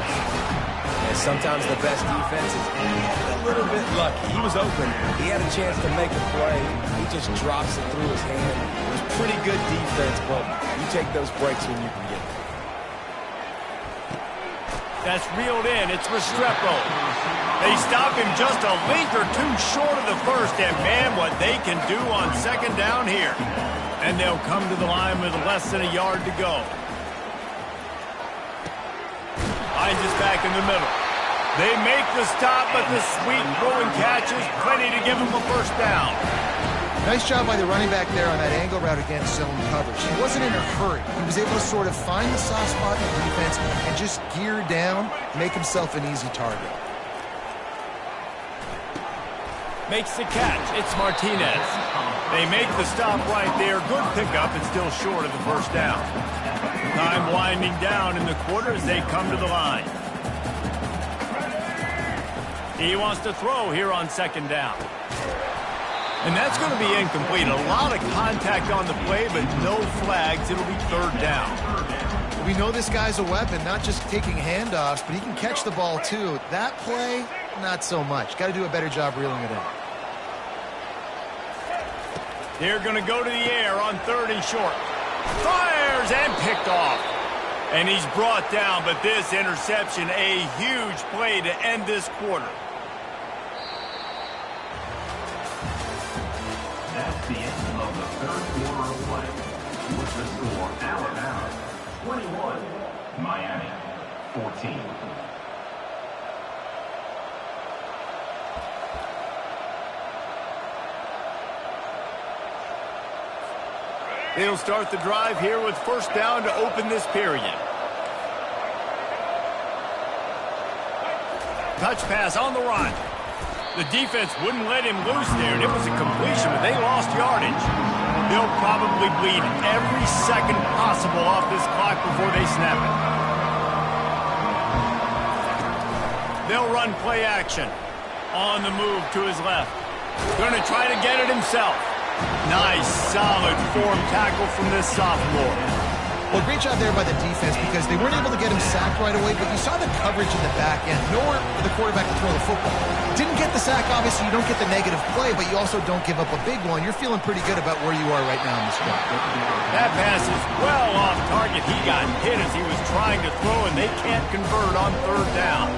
Speaker 3: And sometimes the best defense is a little bit lucky. He was open. He had a chance to make a play. He just drops it through his hand. It was pretty good defense, but you take those breaks when you can get them.
Speaker 1: That's reeled in. It's Restrepo. They stop him just a length or two short of the first, and man, what they can do on 2nd down here. And they'll come to the line with less than a yard to go. Hines is back in the middle. They make the stop, but the sweet throwing catch is plenty to give them a first down.
Speaker 2: Nice job by the running back there on that angle route against zone coverage. He wasn't in a hurry. He was able to sort of find the soft spot in the defense and just gear down, make himself an easy target.
Speaker 1: Makes the catch. It's Martinez. They make the stop right there. Good pickup, and still short of the first down. Time winding down in the quarter as they come to the line. He wants to throw here on 2nd down. And that's going to be incomplete. A lot of contact on the play, but no flags. It'll be 3rd down.
Speaker 2: We know this guy's a weapon, not just taking handoffs, but he can catch the ball too. That play, not so much. Got to do a better job reeling it in.
Speaker 1: They're going to go to the air on 3rd and short. Fires and picked off. And he's brought down, but this interception, a huge play to end this quarter.
Speaker 4: That's the end of the 3rd quarter of play. With the score, Alabama 21, Miami 14.
Speaker 1: They'll start the drive here with 1st down to open this period. Touch pass on the run. The defense wouldn't let him loose there, and it was a completion, but they lost yardage. They'll probably bleed every second possible off this clock before they snap it. They'll run play action. On the move to his left. Going to try to get it himself. Nice, solid form tackle from this sophomore.
Speaker 2: Well, great job there by the defense because they weren't able to get him sacked right away, but you saw the coverage in the back end. Nowhere for the quarterback to throw the football. Didn't get the sack, obviously. You don't get the negative play, but you also don't give up a big one. You're feeling pretty good about where you are right now in this game.
Speaker 1: That pass is well off target. He got hit as he was trying to throw, and they can't convert on 3rd down.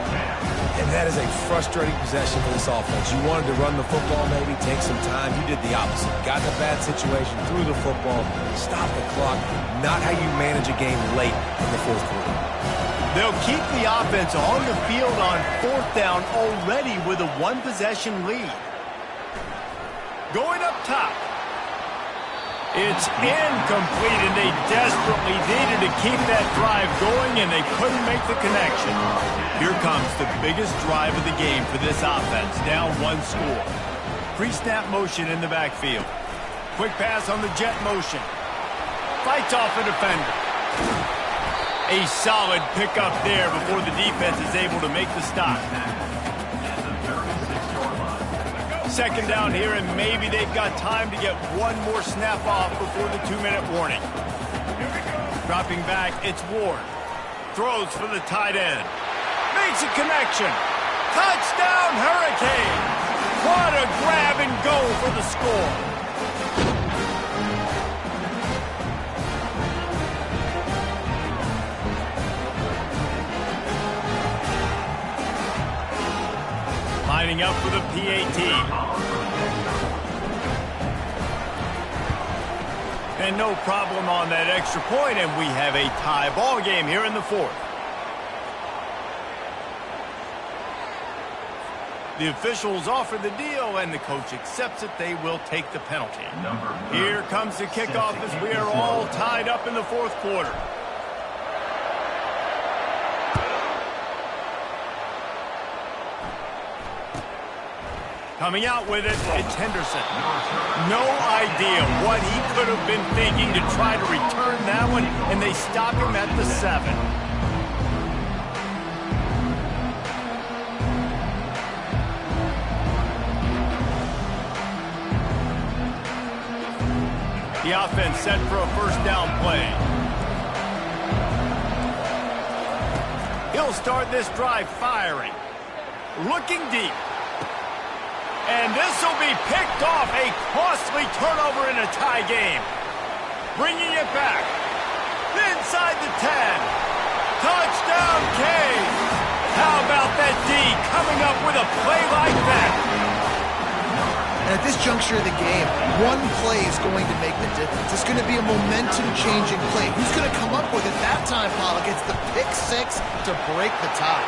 Speaker 3: And that is a frustrating possession for this offense. You wanted to run the football, maybe take some time. You did the opposite. Got in a bad situation, threw the football, stopped the clock. Not how you manage a game late in the 4th quarter.
Speaker 1: They'll keep the offense on the field on 4th down already with a 1-possession lead. Going up top. It's incomplete, and they desperately needed to keep that drive going, and they couldn't make the connection. Here comes the biggest drive of the game for this offense, down 1 score. Pre-snap motion in the backfield. Quick pass on the jet motion. Fights off a defender. A solid pickup there before the defense is able to make the stop. 2nd down here, and maybe they've got time to get one more snap off before the 2-minute warning. Dropping back, it's Ward. Throws for the tight end. Makes a connection. Touchdown, Hurricane! What a grab and go for the score. Lining up for the PAT. And no problem on that extra point, and we have a tie ball game here in the 4th. The officials offer the deal, and the coach accepts it. They will take the penalty. Here comes the kickoff as we are all tied up in the fourth quarter. Coming out with it, it's Henderson. No idea what he could have been thinking to try to return that one, and they stop him at the 7. The offense set for a first down play. He'll start this drive firing. Looking deep. And this will be picked off. A costly turnover in a tie game. Bringing it back. Inside the 10. Touchdown, Case. How about that D coming up with a play like that?
Speaker 2: And at this juncture of the game, one play is going to make the difference. It's going to be a momentum-changing play. Who's going to come up with it that time, Pollock? It's the pick 6 to break the tie.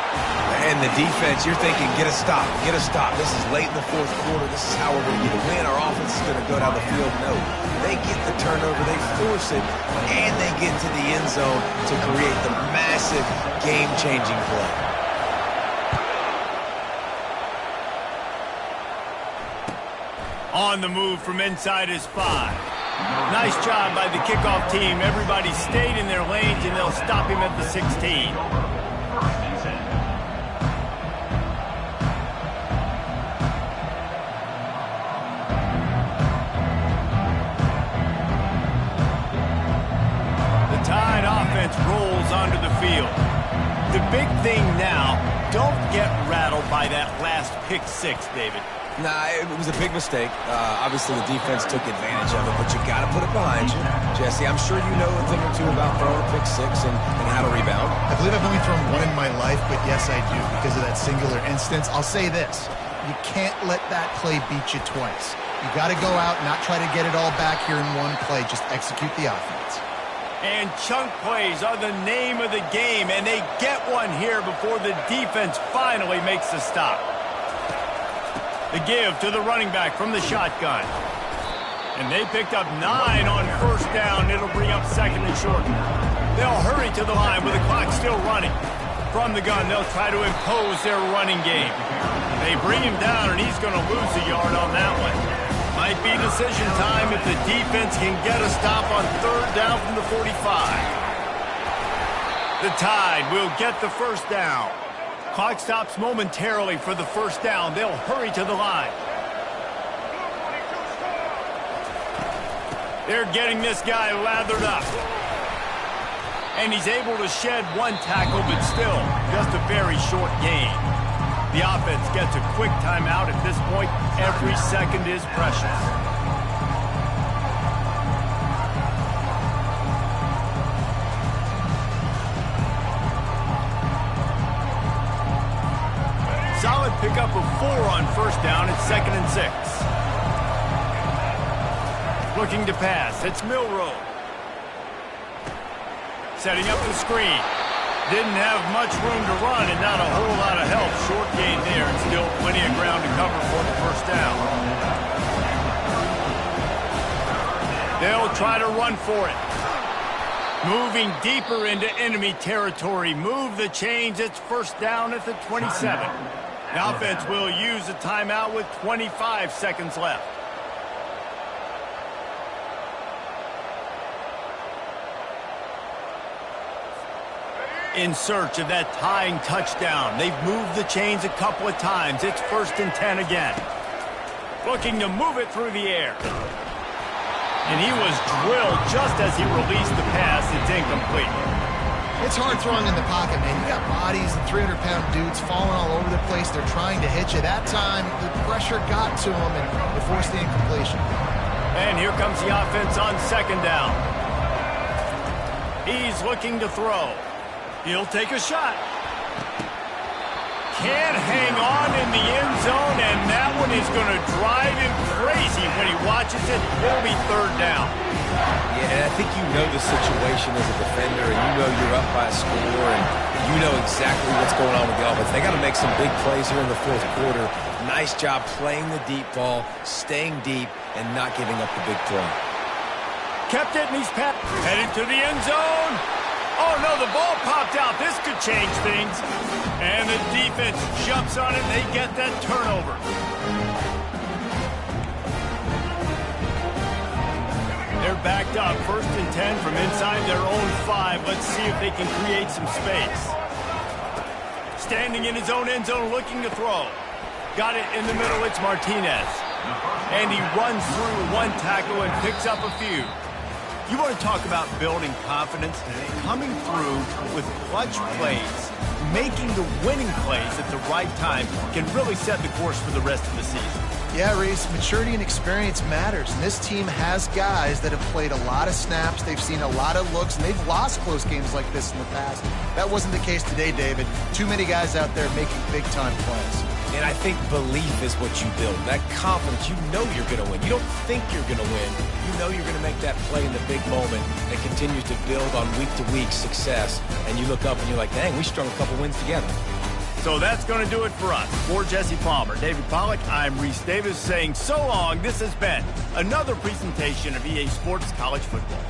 Speaker 3: And the defense, you're thinking, get a stop, get a stop. This is late in the fourth quarter. This is how we're going to get a win. Our offense is going to go down the field. No, they get the turnover, they force it, and they get to the end zone to create the massive game-changing play.
Speaker 1: On the move from inside his 5. Nice job by the kickoff team. Everybody stayed in their lanes, and they'll stop him at the 16. The Tide offense rolls onto the field. The big thing now, don't get rattled by that last pick 6, David.
Speaker 3: Nah, it was a big mistake. Obviously, the defense took advantage of it, but you got to put it behind you. Jesse, I'm sure you know a thing or two about throwing a pick 6 and how to rebound.
Speaker 2: I believe I've only thrown one in my life, but yes, I do, because of that singular instance. I'll say this. You can't let that play beat you twice. You got to go out and not try to get it all back here in one play. Just execute the offense.
Speaker 1: And chunk plays are the name of the game, and they get one here before the defense finally makes the stop. The give to the running back from the shotgun. And they picked up 9 on first down. It'll bring up second and short. They'll hurry to the line with the clock still running. From the gun, they'll try to impose their running game. They bring him down, and he's going to lose a yard on that one. Might be decision time if the defense can get a stop on third down from the 45. The Tide will get the first down. Clock stops momentarily for the first down. They'll hurry to the line. They're getting this guy lathered up. And he's able to shed one tackle, but still just a very short gain. The offense gets a quick timeout. At this point, every second is precious. Solid pickup of 4 on first down. It's 2nd and 6. Looking to pass. It's Milroe. Setting up the screen. Didn't have much room to run and not a whole lot of help. Short gain there and still plenty of ground to cover for the first down. They'll try to run for it. Moving deeper into enemy territory. Move the chains. It's first down at the 27. The offense will use a timeout with 25 seconds left. In search of that tying touchdown. They've moved the chains a couple of times. It's 1st and 10 again. Looking to move it through the air. And he was drilled just as he released the pass. It's incomplete.
Speaker 2: It's hard throwing in the pocket, man. You got bodies and 300-pound dudes falling all over the place. They're trying to hit you. That time, the pressure got to him and they forced the incompletion.
Speaker 1: And here comes the offense on 2nd down. He's looking to throw. He'll take a shot. Can't hang on in the end zone, and that one is going to drive him crazy. crazy. When he watches it, it'll be third down.
Speaker 3: Yeah, and I think you know the situation as a defender, and you know you're up by a score, and you know exactly what's going on with the offense. They got to make some big plays here in the fourth quarter. Nice job playing the deep ball, staying deep, and not giving up the big play.
Speaker 1: Kept it, and he's headed to the end zone. Oh, no, the ball popped out. This could change things. And the defense jumps on it, and they get that turnover. They're backed up, 1st and 10 from inside their own 5. Let's see if they can create some space. Standing in his own end zone, looking to throw. Got it in the middle, it's Martinez. And he runs through one tackle and picks up a few. You want to talk about building confidence? Coming through with clutch plays, making the winning plays at the right time can really set the course for the rest of the season.
Speaker 2: Yeah, Reese, maturity and experience matters. And this team has guys that have played a lot of snaps. They've seen a lot of looks, and they've lost close games like this in the past. That wasn't the case today, David. Too many guys out there making big-time plays.
Speaker 3: And I think belief is what you build. That confidence, you know you're going to win. You don't think you're going to win. You know you're going to make that play in the big moment that continues to build on week-to-week success. And you look up and you're like, dang, we strung a couple wins together.
Speaker 1: So that's going to do it for us. For Jesse Palmer, David Pollack, I'm Reese Davis saying so long. This has been another presentation of EA Sports College Football.